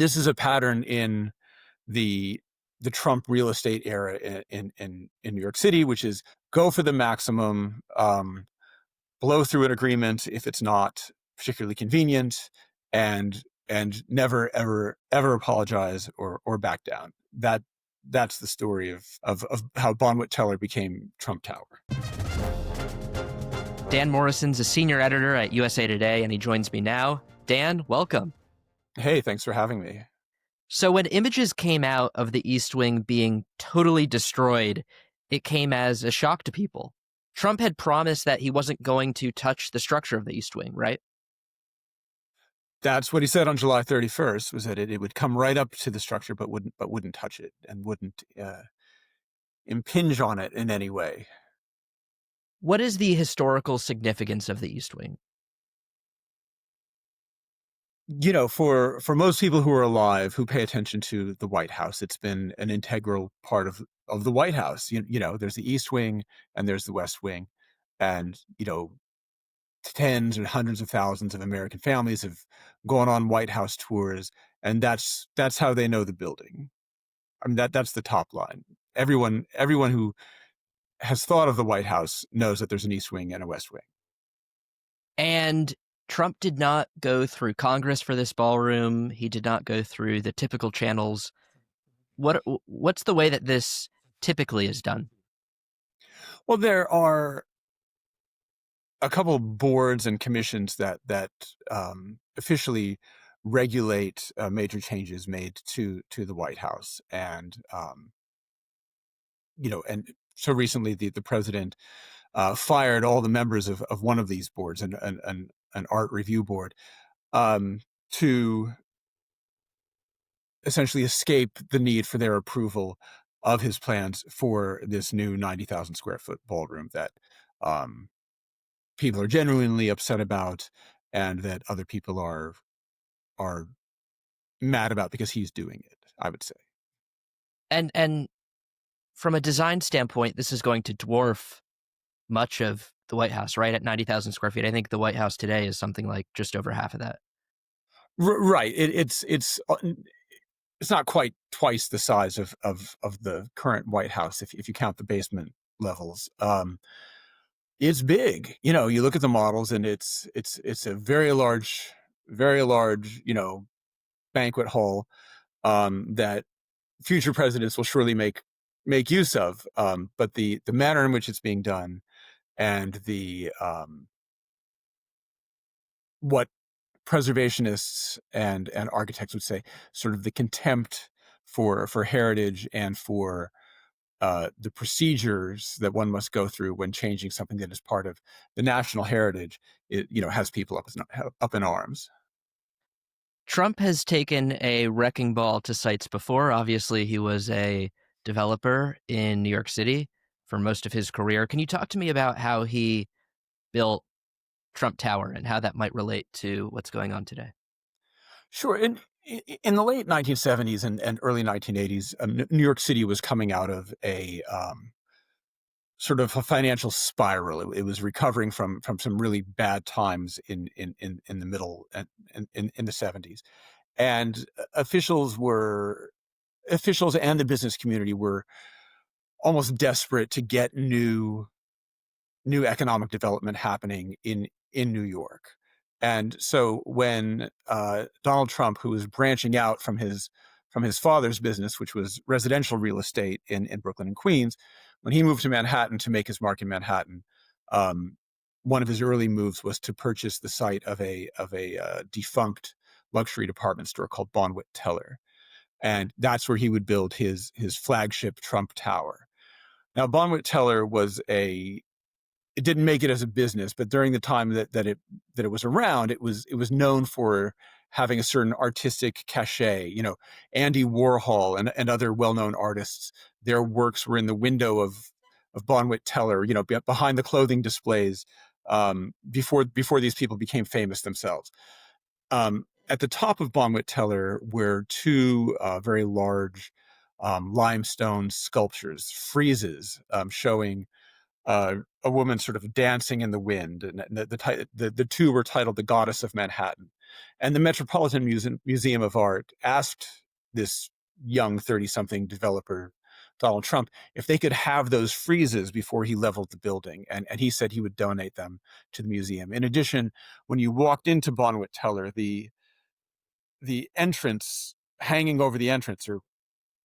this is a pattern in the Trump real estate era in New York City, which is go for the maximum, blow through an agreement if it's not particularly convenient, and never ever apologize or back down. That's the story of how Bonwit Teller became Trump Tower. Dan Morrison's a senior editor at USA Today, and he joins me now. Dan, welcome. Hey, thanks for having me. So when images came out of the East Wing being totally destroyed, it came as a shock to people. Trump had promised that he wasn't going to touch the structure of the East Wing, right? That's what he said on July 31st, was that it would come right up to the structure, but wouldn't touch it and wouldn't impinge on it in any way. What is the historical significance of the East Wing? You know, for most people who are alive, who pay attention to the White House, it's been an integral part of the White House. You know, there's the East Wing and there's the West Wing, and tens and hundreds of thousands of American families have gone on White House tours, and that's how they know the building. I mean, that's the top line. Everyone who has thought of the White House knows that there's an East Wing and a West Wing. And Trump did not go through Congress for this ballroom. He did not go through the typical channels. What's the way that this typically is done? Well, there are a couple of boards and commissions that officially regulate major changes made to the White House, and and so recently the president fired all the members of one of these boards, an art review board, to essentially escape the need for their approval of his plans for this new 90,000 square foot ballroom that people are genuinely upset about, and that other people are mad about because he's doing it, I would say. And from a design standpoint, this is going to dwarf much of the White House, right? At 90,000 square feet. I think the White House today is something like just over half of that. Right. It's not quite twice the size of the current White House if you count the basement levels. It's big. You look at the models, and it's a very large, banquet hall that future presidents will surely make use of. But the manner in which it's being done, and the what preservationists and architects would say, sort of the contempt for heritage and for the procedures that one must go through when changing something that is part of the national heritage, it has people up in arms. Trump has taken a wrecking ball to sites before. Obviously, he was a developer in New York City for most of his career. Can you talk to me about how he built Trump Tower and how that might relate to what's going on today? Sure. In the late 1970s and early 1980s, New York City was coming out of a sort of a financial spiral. It was recovering from some really bad times in the middle and in the 70s, and officials and the business community were almost desperate to get new economic development happening in New York. And so when Donald Trump, who was branching out from his father's business, which was residential real estate in Brooklyn and Queens, when he moved to Manhattan to make his mark in Manhattan, one of his early moves was to purchase the site of a defunct luxury department store called Bonwit Teller, and that's where he would build his flagship Trump Tower. Now, Bonwit Teller it didn't make it as a business, but during the time that it was around, it was known for having a certain artistic cachet. Andy Warhol and other well-known artists, their works were in the window of Bonwit Teller, behind the clothing displays, before these people became famous themselves. At the top of Bonwit Teller were two very large limestone sculptures, friezes, showing a woman sort of dancing in the wind, and the two were titled "The Goddess of Manhattan." And the Museum of Art asked this young 30-something developer, Donald Trump, if they could have those friezes before he leveled the building. And he said he would donate them to the museum. In addition, when you walked into Bonwit Teller, the entrance, hanging over the entrance, or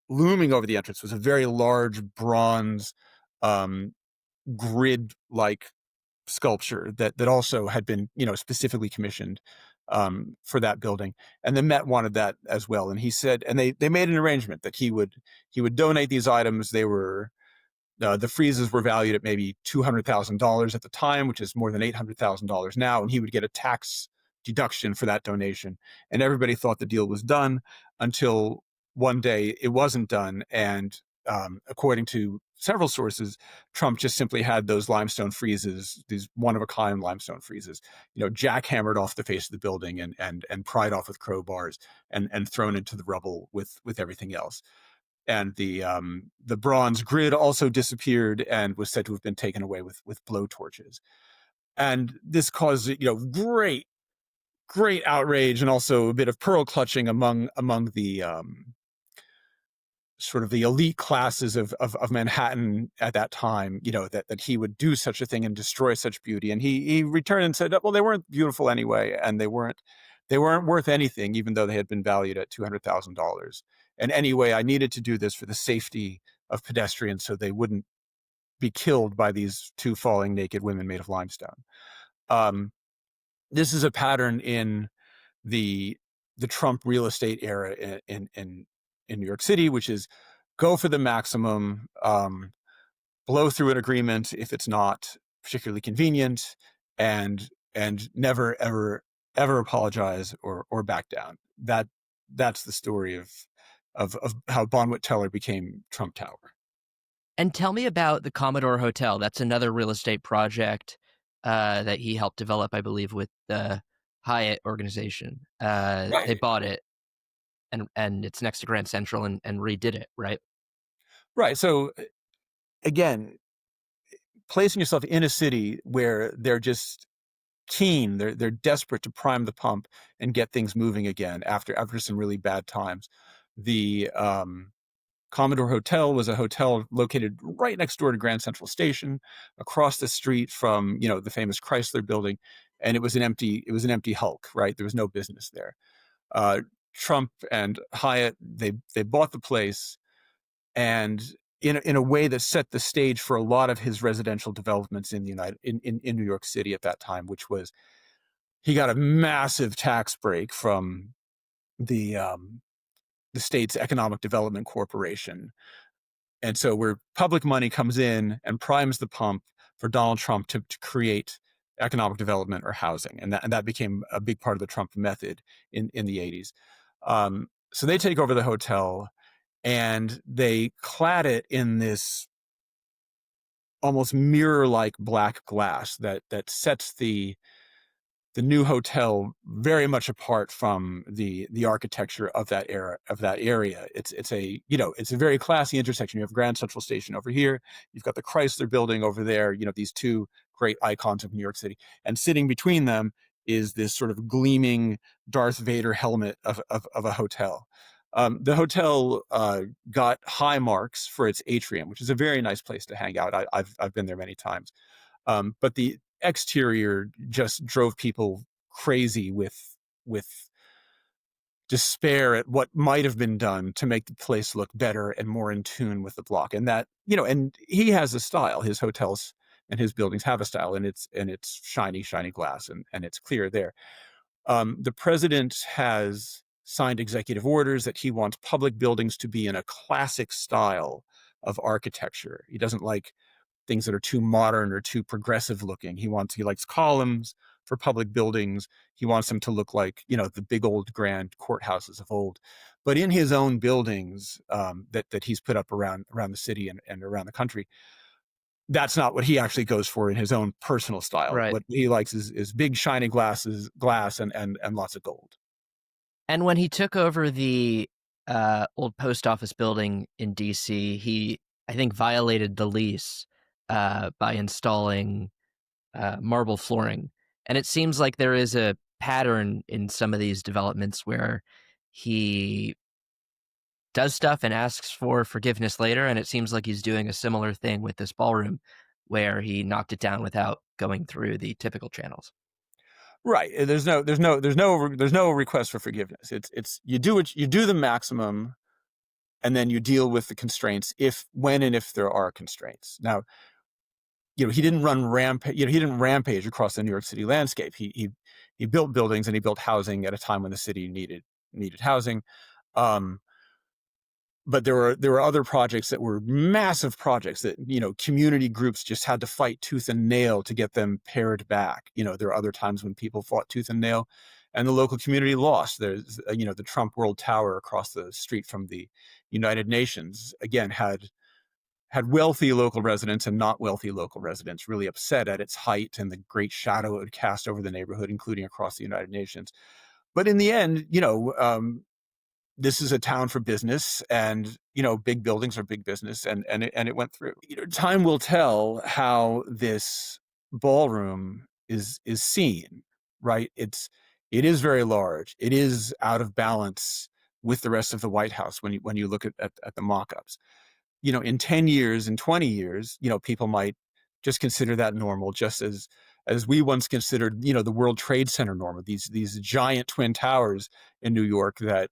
looming over the entrance, was a very large bronze um, grid-like sculpture that also had been, specifically commissioned for that building. And the Met wanted that as well. And he said, and they made an arrangement that he would donate these items. They were the friezes were valued at maybe $200,000 at the time, which is more than $800,000 now, and he would get a tax deduction for that donation. And everybody thought the deal was done until one day it wasn't done. And according to several sources, Trump just simply had those limestone friezes, these one-of-a-kind limestone friezes, jackhammered off the face of the building and pried off with crowbars and thrown into the rubble with everything else. And the bronze grid also disappeared and was said to have been taken away with blowtorches. And this caused great outrage and also a bit of pearl clutching among the sort of the elite classes of Manhattan at that time. That he would do such a thing and destroy such beauty. And he returned and said, well, they weren't beautiful anyway, and they weren't worth anything, even though they had been valued at $200,000. And anyway, I needed to do this for the safety of pedestrians so they wouldn't be killed by these two falling naked women made of limestone. This is a pattern in the Trump real estate era in New York City, which is go for the maximum, blow through an agreement if it's not particularly convenient, and never ever apologize or back down. That's the story of how Bonwit Teller became Trump Tower. And tell me about the Commodore Hotel. That's another real estate project that he helped develop, I believe, with the Hyatt organization. Right. They bought it, and it's next to Grand Central and redid it, right? Right. So again, placing yourself in a city where they're just keen, they're desperate to prime the pump and get things moving again after some really bad times. The Commodore Hotel was a hotel located right next door to Grand Central Station, across the street from the famous Chrysler Building, and it was an empty hulk. Right, there was no business there. Trump and Hyatt, they bought the place, and in a way that set the stage for a lot of his residential developments in New York City at that time, which was he got a massive tax break from the state's Economic Development Corporation. And so where public money comes in and primes the pump for Donald Trump to create economic development or housing. And that became a big part of the Trump method in the 80s. So they take over the hotel and they clad it in this almost mirror-like black glass that sets the new hotel very much apart from the architecture of that area. It's a very classy intersection. You have Grand Central Station over here. You've got the Chrysler Building over there. These two great icons of New York City, and sitting between them is this sort of gleaming Darth Vader helmet of a hotel. The hotel got high marks for its atrium, which is a very nice place to hang out. I've been there many times, but the exterior just drove people crazy with despair at what might have been done to make the place look better and more in tune with the block. And that, and he has a style. His hotels and his buildings have a style, and it's shiny glass, and it's clear there. The president has signed executive orders that he wants public buildings to be in a classic style of architecture. He doesn't like things that are too modern or too progressive looking. He likes columns for public buildings. He wants them to look like, the big old grand courthouses of old. But in his own buildings that he's put up around the city and around the country, that's not what he actually goes for in his own personal style. Right. What he likes is big shiny glass and lots of gold. And when he took over the old post office building in D.C., he, I think, violated the lease by installing marble flooring. And it seems like there is a pattern in some of these developments where he does stuff and asks for forgiveness later, and it seems like he's doing a similar thing with this ballroom where he knocked it down without going through the typical channels. Right. There's no request for forgiveness. It's you do the maximum, and then you deal with the constraints when and if there are constraints. Now, he didn't run rampage. He didn't rampage across the New York City landscape. He built buildings and he built housing at a time when the city needed housing. Um, but there were other projects that were massive projects that community groups just had to fight tooth and nail to get them pared back. There are other times when people fought tooth and nail, and the local community lost. There's the Trump World Tower across the street from the United Nations again had wealthy local residents and not wealthy local residents really upset at its height and the great shadow it would cast over the neighborhood, including across the United Nations. But in the end, this is a town for business, and big buildings are big business, and it went through. Time will tell how this ballroom is seen, right? It is very large. It is out of balance with the rest of the White House when you look at the mock-ups. In 10 years, in 20 years, people might just consider that normal, just as we once considered, the World Trade Center normal, these giant twin towers in New York that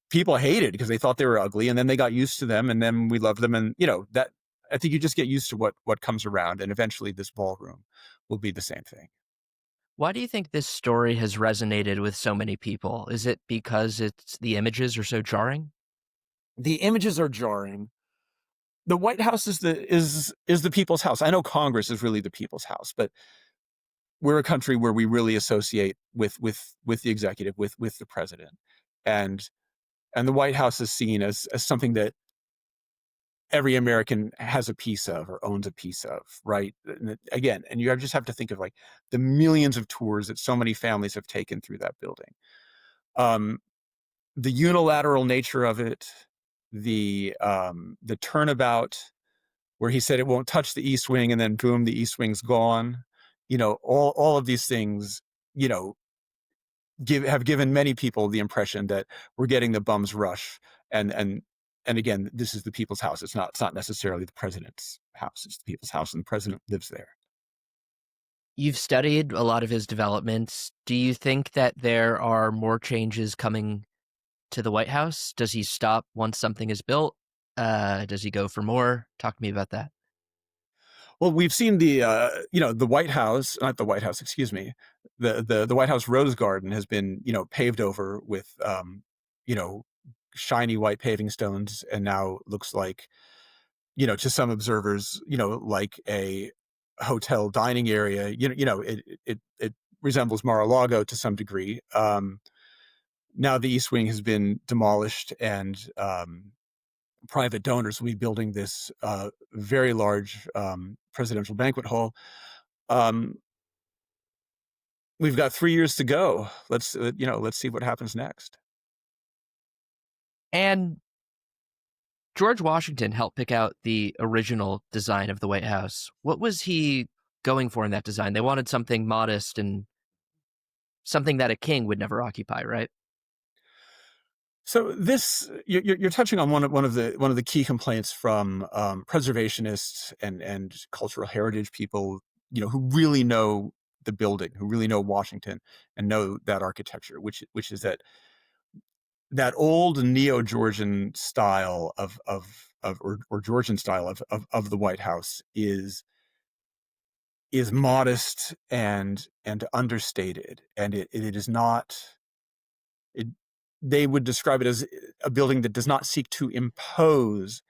people hated because they thought they were ugly, and then they got used to them, and then we loved them. And that, I think you just get used to what comes around, and eventually this ballroom will be the same thing. Why do you think this story has resonated with so many people? Is it because the images are so jarring? The images are jarring. The White House is the people's house. I know Congress is really the people's house, but we're a country where we really associate with the executive, with the president, and the White House is seen as something that every American has a piece of or owns a piece of, right? And you just have to think of like the millions of tours that so many families have taken through that building. Um, the unilateral nature of it, the turnabout where he said it won't touch the East Wing, and then boom, the East Wing's gone. All of these things, you know, have given many people the impression that we're getting the bum's rush, and again, this is the people's house. It's not necessarily the president's house. It's the people's house, and the president lives there. You've studied a lot of his developments. Do you think that there are more changes coming to the White House? Does he stop once something is built? Does he go for more? Talk to me about that. Well, we've seen the White House, not the White House, excuse me, the White House Rose Garden has been paved over with you know shiny white paving stones, and now looks like to some observers like a hotel dining area. It resembles Mar-a-Lago to some degree. Now the East Wing has been demolished, and private donors will be building this very large presidential banquet hall. Um, we've got 3 years to go. Let's see what happens next. And George Washington helped pick out the original design of the White House. What was he going for in that design? They wanted something modest and something that a king would never occupy, right? So this you're touching on one of the key complaints from preservationists and cultural heritage people, who really know the building, who really know Washington and know that architecture, which is that old neo-Georgian style or Georgian style of the White House is modest and understated, and it is not. It, they would describe it as a building that does not seek to impose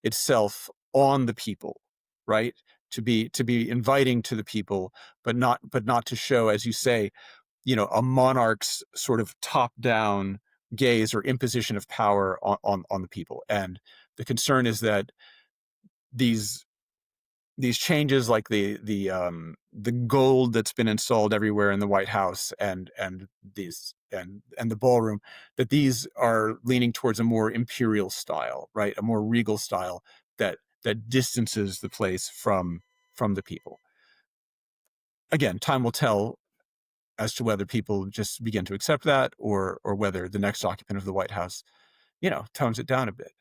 itself on the people, right? To be inviting to the people, but not to show, as you say, a monarch's sort of top-down gaze or imposition of power on the people. And the concern is that these these changes, like the gold that's been installed everywhere in the White House, and the ballroom, that these are leaning towards a more imperial style, right? A more regal style that distances the place from the people. Again, time will tell as to whether people just begin to accept that, or whether the next occupant of the White House, tones it down a bit.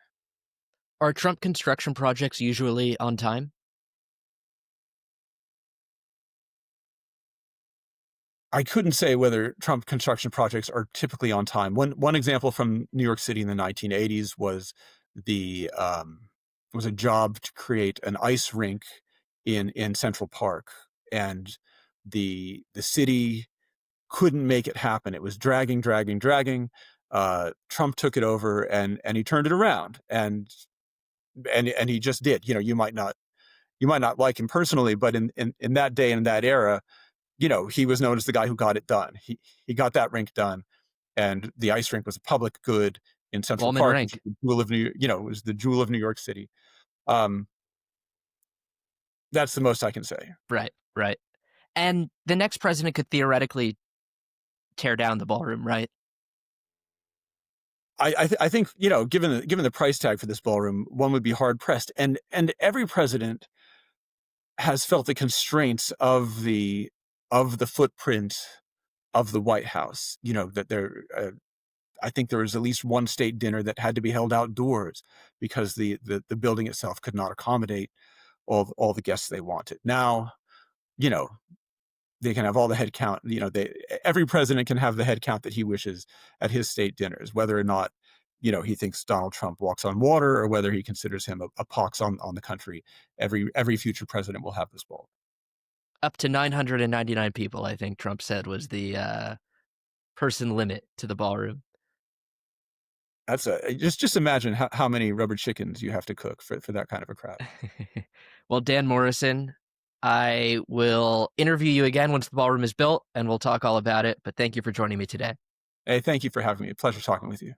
Are Trump construction projects usually on time? I couldn't say whether Trump construction projects are typically on time. One example from New York City in the 1980s the was a job to create an ice rink in Central Park, and the city couldn't make it happen. It was dragging, dragging, dragging. Trump took it over, and he turned it around, and he just did. You might not like him personally, but in that day and in that era, he was known as the guy who got it done. He got that rink done, and the ice rink was a public good in Central Wallman Park, which is Rank. the jewel of it was the jewel of New York City. Um, that's the most I can say. Right, right. And the next president could theoretically tear down the ballroom, right? I think given the price tag for this ballroom, one would be hard pressed, and every president has felt the constraints of the footprint of the White House. That there. I think there was at least one state dinner that had to be held outdoors because the building itself could not accommodate all the guests they wanted. Now, you know, they can have all the head count. Every president can have the head count that he wishes at his state dinners, whether or not he thinks Donald Trump walks on water, or whether he considers him a pox on the country. Every future president will have this ball. Up to 999 people, I think Trump said was the person limit to the ballroom. That's just imagine how many rubber chickens you have to cook for that kind of a crowd. Well, Dan Morrison, I will interview you again once the ballroom is built, and we'll talk all about it. But thank you for joining me today. Hey, thank you for having me. A pleasure talking with you.